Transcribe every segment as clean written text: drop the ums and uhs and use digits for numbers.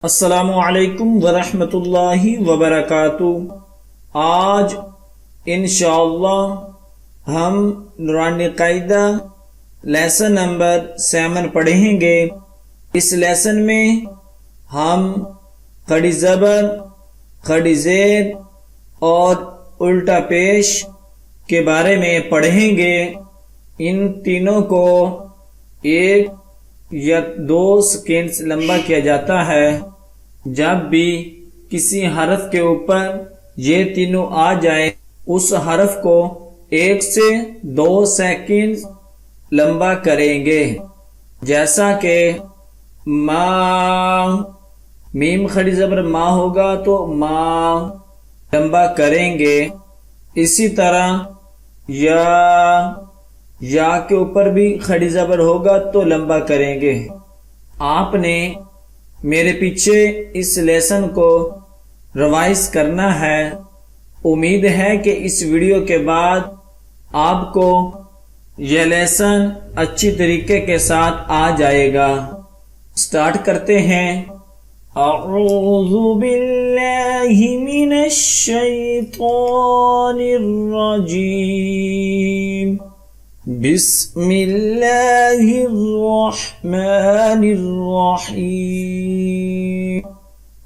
السلام علیکم ورحمۃ اللہ وبرکاتہ۔ آج انشاءاللہ ہم نورانی قاعدہ لیسن نمبر 7 پڑھیں گے۔ اس لیسن میں ہم کھڑی زبر، کھڑی زیر اور الٹا پیش کے بارے میں پڑھیں گے۔ ان تینوں کو 1 یا 2 سیکنڈ لمبا کیا جاتا ہے۔ جب بھی کسی حرف کے اوپر یہ تینوں آ جائے اس حرف کو 1 سے 2 سیکنڈ لمبا کریں گے، جیسا کہ ماں، میم کھڑی زبر ماں ہوگا تو ماں لمبا کریں گے۔ اسی طرح یا کے اوپر بھی کھڑی زبر ہوگا تو لمبا کریں گے۔ آپ نے میرے پیچھے اس لیسن کو ریوائز کرنا ہے۔ امید ہے کہ اس ویڈیو کے بعد آپ کو یہ لیسن اچھی طریقے کے ساتھ آ جائے گا۔ سٹارٹ کرتے ہیں۔ اعوذ باللہ من الشیطان الرجیم، بسم اللہ الرحمن الرحیم۔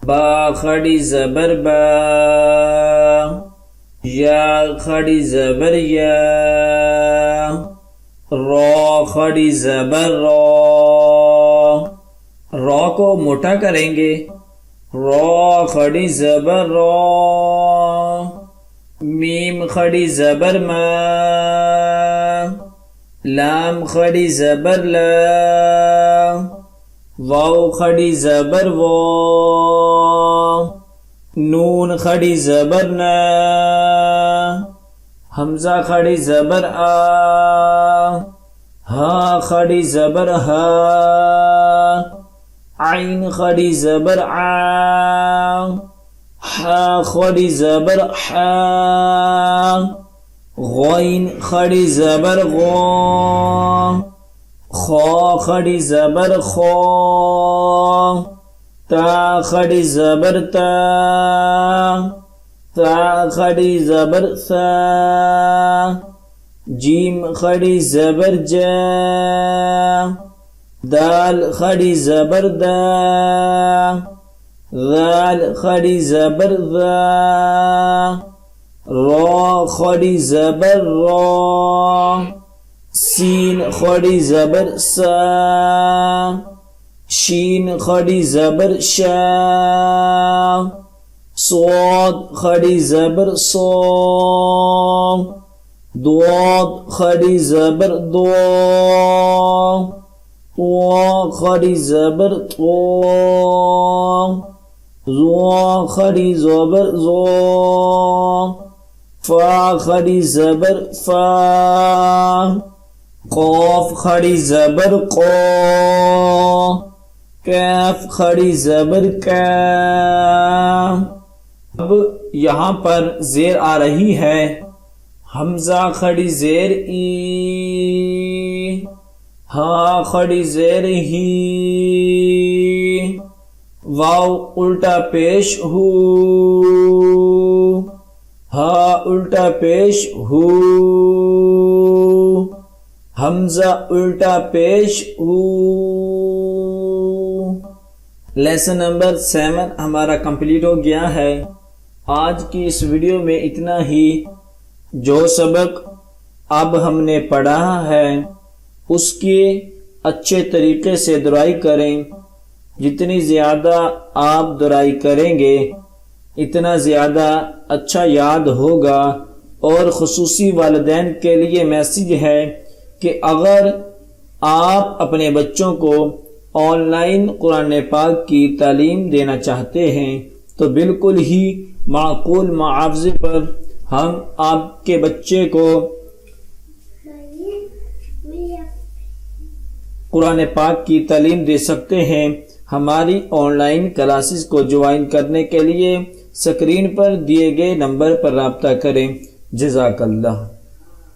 با کھڑی زبر با، یا کھڑی زبر یا، را کھڑی زبر را، را کو موٹا کریں گے۔ را کھڑی زبر را، میم کھڑی زبر ما، لام کھڑی زبر لا، واو کھڑی زبر وا، نون کھڑی زبر نا، حمزہ کھڑی زبر آ، ہا کھڑی زبر ہا، عین کھڑی زبر آ، ہا کھڑی زبر حا، غین کھڑی زبر غا، خا کھڑی زبر خا، تا کھڑی زبر تا، تا کھڑی زبر ثا، جیم کھڑی زبر جا، دال کھڑی زبر دا، ذال کھڑی زبر ذا، را کھڑی زبر را، سین کھڑی زبر سا، شین کھڑی زبر شا، صاد کھڑی زبر صا، ضاد کھڑی زبر ضا، طا کھڑی زبر طا، ظا کھڑی زبر ظا، فا کھڑی زبر فا، قاف کھڑی زبر قا، کاف کھڑی زبر کا۔ اب یہاں پر زیر آ رہی ہے، حمزہ کھڑی زیر ای، ہا کھڑی زیر ہی، واو الٹا پیش ہو، ہا الٹا پیش ہو، حمزہ الٹا پیش ہو۔ لیسن نمبر 7 ہمارا کمپلیٹ ہو گیا ہے۔ آج کی اس ویڈیو میں اتنا ہی۔ جو سبق اب ہم نے پڑھا ہے اس کی اچھے طریقے سے درائی کریں۔ جتنی زیادہ آپ درائی کریں گے اتنا زیادہ اچھا یاد ہوگا۔ اور خصوصی والدین کے لیے میسج ہے کہ اگر آپ اپنے بچوں کو آن لائن قرآن پاک کی تعلیم دینا چاہتے ہیں تو بالکل ہی معقول معاوضے پر ہم آپ کے بچے کو قرآن پاک کی تعلیم دے سکتے ہیں۔ ہماری آن لائن کلاسز کو جوائن کرنے کے لیے اسکرین پر دیے گئے نمبر پر رابطہ کریں۔ جزاک اللہ۔